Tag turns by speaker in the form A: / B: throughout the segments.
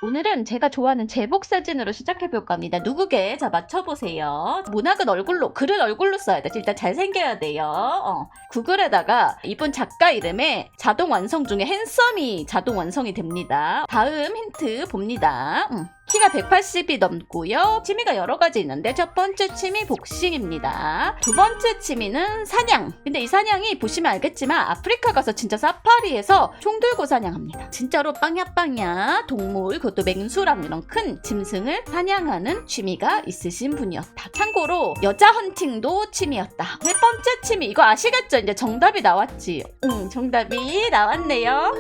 A: 오늘은 제가 좋아하는 제복 사진으로 시작해볼까 합니다. 누구게? 자, 맞춰보세요. 문학은 얼굴로, 글은 얼굴로 써야 돼. 일단 잘생겨야 돼요. 구글에다가 이분 작가 이름에 자동 완성 중에 핸섬이 자동 완성이 됩니다. 다음 힌트 봅니다. 키가 180이 넘고요. 취미가 여러 가지 있는데 첫 번째 취미 복싱입니다. 두 번째 취미는 사냥. 근데 이 사냥이 보시면 알겠지만 아프리카 가서 진짜 사파리에서 총 들고 사냥합니다. 진짜로 빵야빵야 동물, 그것도 맹수랑 이런 큰 짐승을 사냥하는 취미가 있으신 분이었다. 참고로 여자 헌팅도 취미였다. 세 번째 취미, 이거 아시겠죠? 이제 정답이 나왔지. 정답이 나왔네요.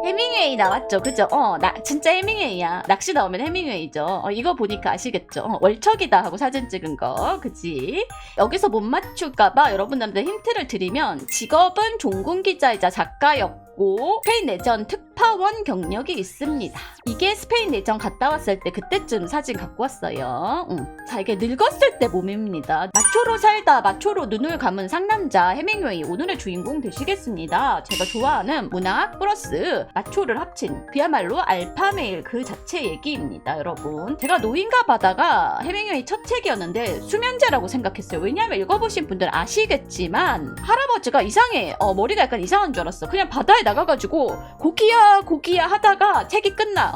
A: 해밍웨이 나왔죠, 그죠? 진짜 해밍웨이야. 낚시 나오면 해밍웨이죠. 이거 보니까 아시겠죠? 월척이다 하고 사진 찍은 거, 그치? 여기서 못 맞출까봐 여러분들한테 힌트를 드리면 직업은 종군기자이자 작가였고 스페인 내전 특파원 경력이 있습니다. 이게 스페인 내전 갔다 왔을 때 그때쯤 사진 갖고 왔어요. 자, 이게 늙었을 때 몸입니다. 마초로 살다 마초로 눈을 감은 상남자 해밍웨이, 오늘의 주인공 되시겠습니다. 제가 좋아하는 문학 플러스 마초를 합친 그야말로 알파메일 그 자체 얘기입니다, 여러분. 제가 노인가 바다가 해밍웨이 첫 책이었는데 수면제라고 생각했어요. 왜냐하면 읽어보신 분들 아시겠지만 할아버지가 이상해. 머리가 약간 이상한 줄 알았어. 그냥 바다에 나가가지고 고기야 하다가 책이 끝나.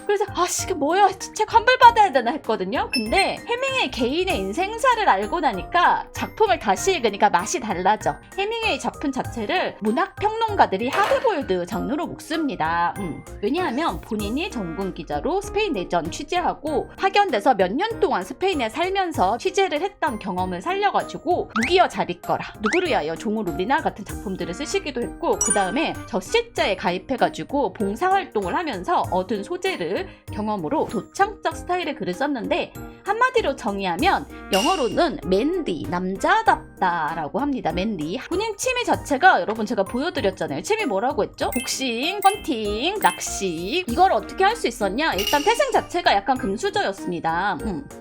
A: 그래서 이게 뭐야, 책 환불받아야 되나 했거든요. 근데 해밍웨이 개인의 인생사를 알고 나니까 작품을 다시 읽으니까 맛이 달라져. 해밍웨이 작품 자체를 문학평론가들이 하드보일드 장르로 묶습니다. 왜냐하면 본인이 전문 기자로 스페인 내전 취재하고 파견돼서 몇 년 동안 스페인에 살면서 취재를 했던 경험을 살려가지고 무기여 잘 읽거라, 누구를 위하여 종을 울리나 같은 작품들을 쓰시기도 했고, 그 다음에 저시자에 가입해가지고 봉사활동을 하면서 얻은 소재를 경험으로 도창적 스타일의 글을 썼는데 한마디로 정의하면 영어로는 맨리, 남자답다 라고 합니다. 맨리. 본인 취미 자체가 여러분 제가 보여드렸잖아요. 취미 뭐라고 했죠? 복싱, 헌팅, 낚시. 이걸 어떻게 할 수 있었냐? 일단 태생 자체가 약간 금수저였습니다.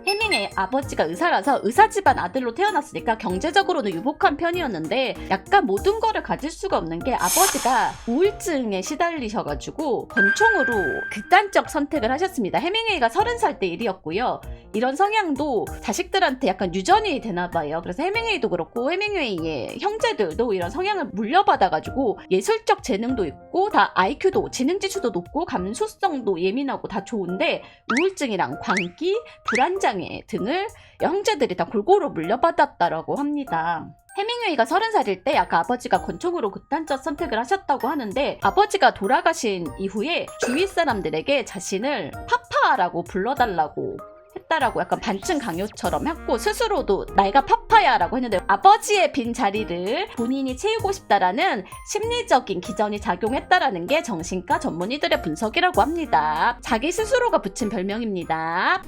A: 해밍의 아버지가 의사라서 의사 집안 아들로 태어났으니까 경제적으로는 유복한 편이었는데 약간 모든 거를 가질 수가 없는 게 아버지가 우울증에 시달리셔가지고 권총으로 극단적 선택을 하셨습니다. 해밍웨이가 30살 때 일이었고요. 이런 성향도 자식들한테 약간 유전이 되나봐요. 그래서 해밍웨이도 그렇고 해밍웨이의 형제들도 이런 성향을 물려받아가지고 예술적 재능도 있고 다 IQ도, 지능지수도 높고 감수성도 예민하고 다 좋은데 우울증이랑 광기, 불안장애 등을 형제들이 다 골고루 물려받았다라고 합니다. 해밍웨이가 30살일 때 아까 아버지가 권총으로 극단적 선택을 하셨다고 하는데 아버지가 돌아가신 이후에 주위 사람들에게 자신을 파파라고 불러달라고 했다라고 약간 반증 강요처럼 했고, 스스로도 나이가 파파야라고 했는데 아버지의 빈 자리를 본인이 채우고 싶다라는 심리적인 기전이 작용했다라는 게 정신과 전문의들의 분석이라고 합니다. 자기 스스로가 붙인 별명입니다.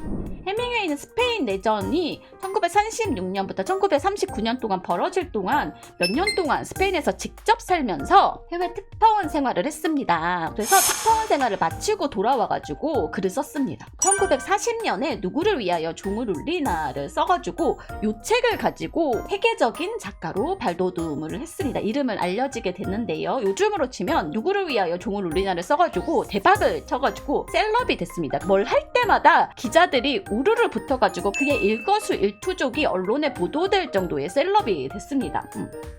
A: 해밍웨이는 스페인 내전이 1936년부터 1939년 동안 벌어질 동안 몇 년 동안 스페인에서 직접 살면서 해외 특파원 생활을 했습니다. 그래서 특파원 생활을 마치고 돌아와가지고 글을 썼습니다. 1940년에 누구를 위하여 종을 울리나를 써가지고 이 책을 가지고 세계적인 작가로 발돋움을 했습니다. 이름을 알려지게 됐는데요. 요즘으로 치면 누구를 위하여 종을 울리나를 써가지고 대박을 쳐가지고 셀럽이 됐습니다. 뭘 할 때마다 기자들이 우르르 붙어가지고 그게 일거수일투족이 언론에 보도될 정도의 셀럽이 됐습니다.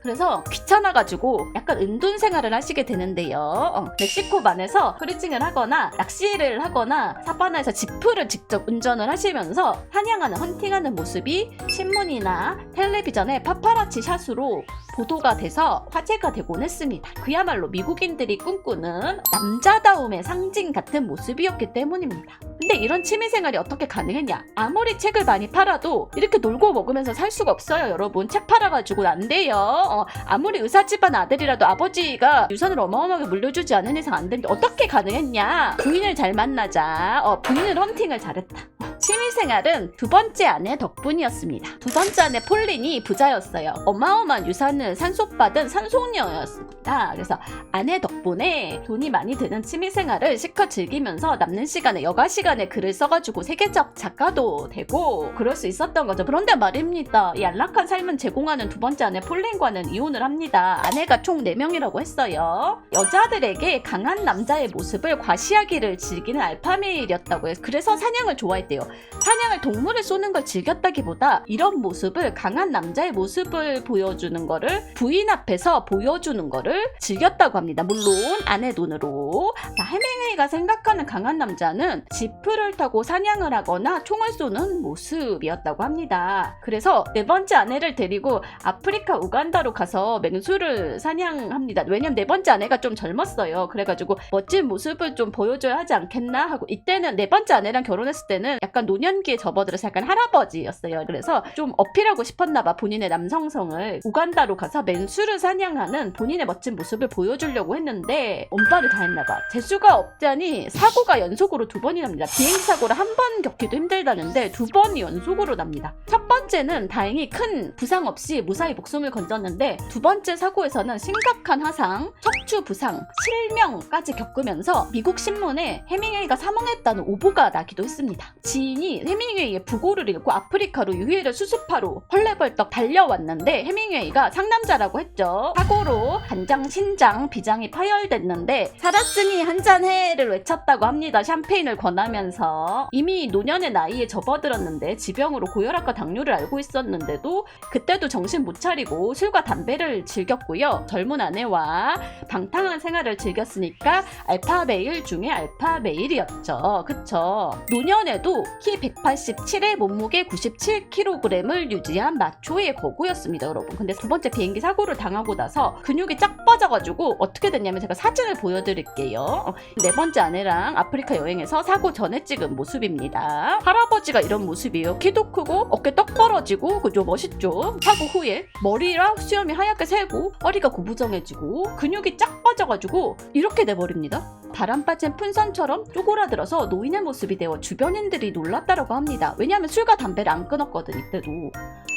A: 그래서 귀찮아가지고 약간 은둔 생활을 하시게 되는데요. 멕시코반에서 크루징을 하거나 낚시를 하거나 사바나에서 지프를 직접 운전을 하시면서 사냥하는, 헌팅하는 모습이 신문이나 텔레비전에 파파라치 샷으로 보도가 돼서 화제가 되곤 했습니다. 그야말로 미국인들이 꿈꾸는 남자다움의 상징 같은 모습이었기 때문입니다. 근데 이런 취미생활이 어떻게 가능했냐? 아무리 책을 많이 팔아도 이렇게 놀고 먹으면서 살 수가 없어요, 여러분. 책 팔아가지고는 안 돼요. 아무리 의사 집안 아들이라도 아버지가 유산을 어마어마하게 물려주지 않은 이상 안 되는데 어떻게 가능했냐? 부인을 잘 만나자. 부인은 헌팅을 잘했다. 취미생활은 두 번째 아내 덕분이었습니다. 두 번째 아내 폴린이 부자였어요. 어마어마한 유산을 산속받은 산속녀였습니다. 합니다. 그래서 아내 덕분에 돈이 많이 드는 취미생활을 실컷 즐기면서 남는 시간에 여가 시간에 글을 써가지고 세계적 작가도 되고 그럴 수 있었던 거죠. 그런데 말입니다. 이 안락한 삶은 제공하는 두 번째 아내 폴린과는 이혼을 합니다. 아내가 총 4명이라고 했어요. 여자들에게 강한 남자의 모습을 과시하기를 즐기는 알파메일이었다고 해요. 그래서 사냥을 좋아했대요. 사냥을 동물을 쏘는 걸 즐겼다기보다 이런 모습을 강한 남자의 모습을 보여주는 거를 부인 앞에서 보여주는 거를 즐겼다고 합니다. 물론 아내 돈으로. 자, 해밍웨이가 생각하는 강한 남자는 지프를 타고 사냥을 하거나 총을 쏘는 모습이었다고 합니다. 그래서 4번째 아내를 데리고 아프리카 우간다로 가서 맹수를 사냥합니다. 왜냐면 4번째 아내가 좀 젊었어요. 그래가지고 멋진 모습을 좀 보여줘야 하지 않겠나 하고, 이때는 4번째 아내랑 결혼했을 때는 약간 노년기에 접어들어서 약간 할아버지였어요. 그래서 좀 어필하고 싶었나봐, 본인의 남성성을. 우간다로 가서 맹수를 사냥하는 본인의 멋진 모습을 보여주려고 했는데 언발을 다 했나봐. 재수가 없자니 사고가 연속으로 2번이 납니다. 비행기 사고를 한 번 겪기도 힘들다는데 2번이 연속으로 납니다. 첫 번째는 다행히 큰 부상 없이 무사히 목숨을 건졌는데, 2번째 사고에서는 심각한 화상, 척추 부상, 실명까지 겪으면서 미국 신문에 해밍웨이가 사망했다는 오보가 나기도 했습니다. 지인이 해밍웨이의 부고를 읽고 아프리카로 유해를 수습하러 헐레벌떡 달려왔는데 해밍웨이가 상남자라고 했죠. 사고로 간장, 신장, 비장이 파열됐는데 살았으니 한잔해를 외쳤다고 합니다. 샴페인을 권하면서. 이미 노년의 나이에 접어들었는데 지병으로 고혈압과 당뇨를 알고 있었는데도 그때도 정신 못 차리고 술과 담배를 즐겼고요. 젊은 아내와 방탕한 생활을 즐겼으니까 알파메일 중에 알파메일이었죠. 그쵸? 노년에도 키 187에 몸무게 97kg을 유지한 마초의 거구였습니다, 여러분. 근데 2번째 비행기 사고를 당하고 나서 근육이 쫙 빠져가지고 어떻게 됐냐면, 제가 사진을 보여드릴게요. 4번째 아내랑 아프리카 여행에서 사고 전에 찍은 모습입니다. 할아버지가 이런 모습이에요. 키도 크고 어깨 떡 벌어지고, 그죠? 멋있죠? 사고 후에 머리랑 수염이 하얗게 새고 허리가 구부정해지고 근육이 쫙 빠져가지고 이렇게 돼버립니다. 바람 빠진 풍선처럼 쪼그라들어서 노인의 모습이 되어 주변인들이 놀랐다고 합니다. 왜냐하면 술과 담배를 안 끊었거든, 이때도.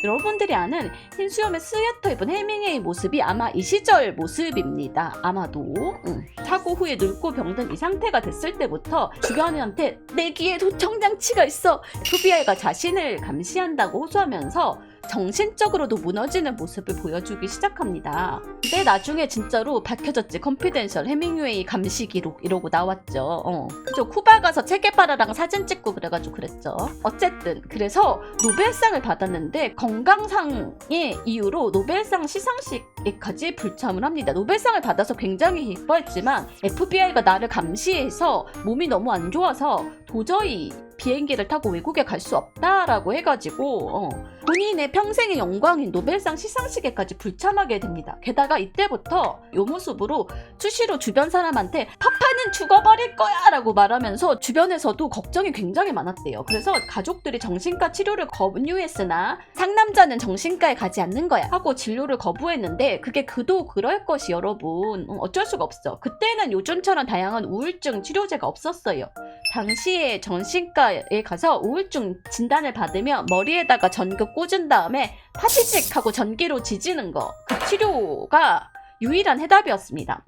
A: 여러분들이 아는 흰 수염에 스웨터 입은 해밍웨이 모습이 아마 이 시절 모습입니다. 아마도. 사고 후에 늙고 병든 이 상태가 됐을 때부터 주변인한테 내 귀에 도청장치가 있어, FBI가 자신을 감시한다고 호소하면서 정신적으로도 무너지는 모습을 보여주기 시작합니다. 근데 나중에 진짜로 밝혀졌지. 컨피덴셜 해밍웨이 감시 기록 이러고 나왔죠. 그죠? 쿠바 가서 체게바라랑 사진 찍고 그래가지고 그랬죠. 어쨌든 그래서 노벨상을 받았는데 건강상의 이유로 노벨상 시상식에까지 불참을 합니다. 노벨상을 받아서 굉장히 기뻐했지만 FBI가 나를 감시해서 몸이 너무 안 좋아서 도저히 비행기를 타고 외국에 갈 수 없다라고 해가지고 본인의 평생의 영광인 노벨상 시상식에까지 불참하게 됩니다. 게다가 이때부터 이 모습으로 수시로 주변 사람한테 파파는 죽어버릴 거야 라고 말하면서 주변에서도 걱정이 굉장히 많았대요. 그래서 가족들이 정신과 치료를 권유했으나 상남자는 정신과에 가지 않는 거야 하고 진료를 거부했는데, 그게 그도 그럴 것이 여러분. 어쩔 수가 없어. 그때는 요즘처럼 다양한 우울증 치료제가 없었어요. 당시에 정신과에 가서 우울증 진단을 받으면 머리에다가 전구 꽂은 다음에 파시직 하고 전기로 지지는 거, 그 치료가 유일한 해답이었습니다.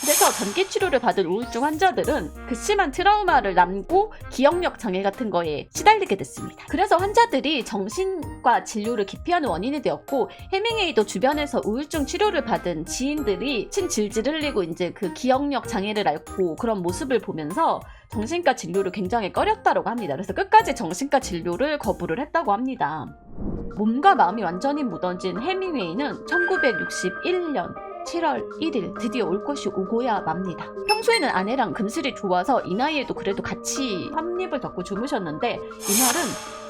A: 그래서 전기 치료를 받은 우울증 환자들은 그 심한 트라우마를 남고 기억력 장애 같은 거에 시달리게 됐습니다. 그래서 환자들이 정신과 진료를 기피하는 원인이 되었고, 해밍웨이도 주변에서 우울증 치료를 받은 지인들이 침 질질 흘리고 이제 그 기억력 장애를 앓고 그런 모습을 보면서 정신과 진료를 굉장히 꺼렸다고 합니다. 그래서 끝까지 정신과 진료를 거부를 했다고 합니다. 몸과 마음이 완전히 무너진 해밍웨이는 1961년 7월 1일 드디어 올 것이 오고야 맙니다. 평소에는 아내랑 금슬이 좋아서 이 나이에도 그래도 같이 한입을 덮고 주무셨는데, 이날은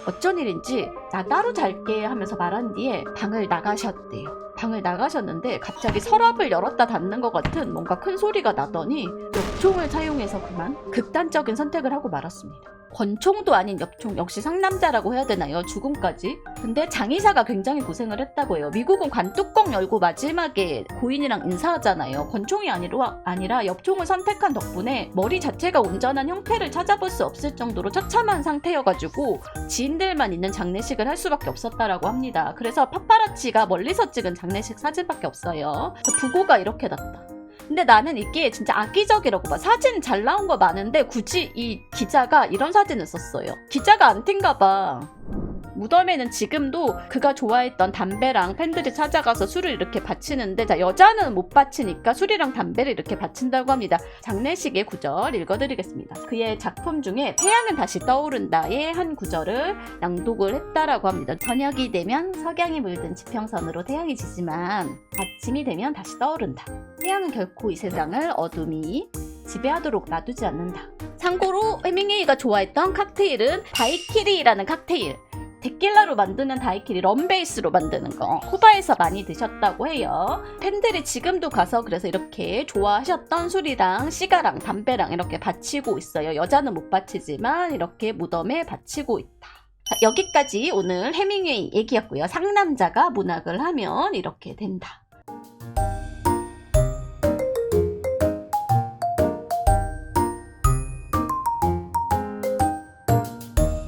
A: 어쩐 일인지 나 따로 잘게 하면서 말한 뒤에 방을 나가셨대요. 방을 나가셨는데 갑자기 서랍을 열었다 닫는 것 같은 뭔가 큰 소리가 나더니 엽총을 사용해서 그만 극단적인 선택을 하고 말았습니다. 권총도 아닌 엽총, 역시 상남자라고 해야 되나요? 죽음까지. 근데 장의사가 굉장히 고생을 했다고 해요. 미국은 관뚜껑 열고 마지막에 고인이랑 인사하잖아요. 권총이 아니라 엽총을 선택한 덕분에 머리 자체가 온전한 형태를 찾아볼 수 없을 정도로 처참한 상태여가지고 지인들만 있는 장례식을 할 수밖에 없었다라고 합니다. 그래서 파파라치가 멀리서 찍은 장례식 사진밖에 없어요. 부고가 이렇게 났다. 근데 나는 이게 진짜 악의적이라고 봐. 사진 잘 나온 거 많은데 굳이 이 기자가 이런 사진을 썼어요. 기자가 안티인가 봐. 무덤에는 지금도 그가 좋아했던 담배랑 팬들이 찾아가서 술을 이렇게 바치는데, 자, 여자는 못 바치니까 술이랑 담배를 이렇게 바친다고 합니다. 장례식의 구절 읽어드리겠습니다. 그의 작품 중에 태양은 다시 떠오른다의 한 구절을 낭독을 했다라고 합니다. 저녁이 되면 석양이 물든 지평선으로 태양이 지지만 아침이 되면 다시 떠오른다. 태양은 결코 이 세상을 어둠이 지배하도록 놔두지 않는다. 참고로 해밍웨이가 좋아했던 칵테일은 다이키리라는 칵테일, 데킬라로 만드는 다이키리, 럼베이스로 만드는 거 쿠바에서 많이 드셨다고 해요. 팬들이 지금도 가서 그래서 이렇게 좋아하셨던 술이랑 시가랑 담배랑 이렇게 바치고 있어요. 여자는 못 바치지만 이렇게 무덤에 바치고 있다. 자, 여기까지 오늘 해밍웨이 얘기였고요. 상남자가 문학을 하면 이렇게 된다.